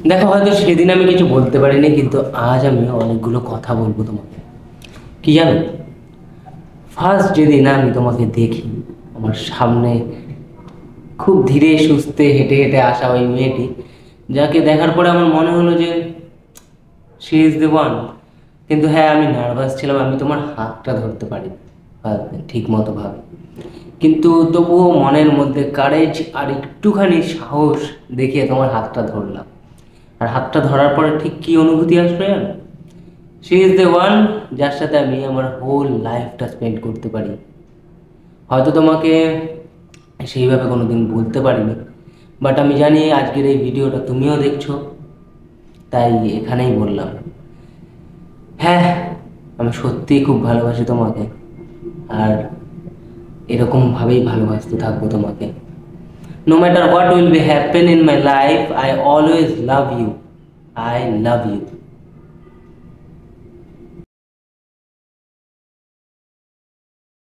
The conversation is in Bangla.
দেখো, হয়তো সেদিন আমি কিছু বলতে পারিনি, কিন্তু আজ আমি অনেকগুলো কথা বলবো তোমাকে। কি জানো, ফার্স্ট যেদিন আমি তোমাকে দেখি, আমার সামনে খুব ধীরে সুস্থে হেঁটে হেঁটে আসা ওই মেয়েটি, যাকে দেখার পরে আমার মনে হলো যে শি ইজ দ্য ওয়ান। কিন্তু হ্যাঁ, আমি নার্ভাস ছিলাম, আমি তোমার হাতটা ধরতে পারি ঠিক মতো ভাবে। কিন্তু তবুও মনের মধ্যে কারেজ আর একটুখানি সাহস দেখিয়ে তোমার হাতটা ধরলাম। আর হাতটা ধরার পরে ঠিক কী অনুভূতি আসলো জানো? শি ইজ দ্য ওয়ান, যার সাথে আমি আমার হোল লাইফটা স্পেন্ড করতে পারি। হয়তো তোমাকে সেইভাবে কোনো দিন বলতে পারিনি, বাট আমি জানি আজকের এই ভিডিওটা তুমিও দেখছো, তাই এখানেই বললাম। হ্যাঁ, আমি সত্যিই খুব ভালোবাসি তোমাকে, আর এরকমভাবেই ভালোবাসতে থাকবো তোমাকে। No matter what will be happen in my life, I always love you. I love you.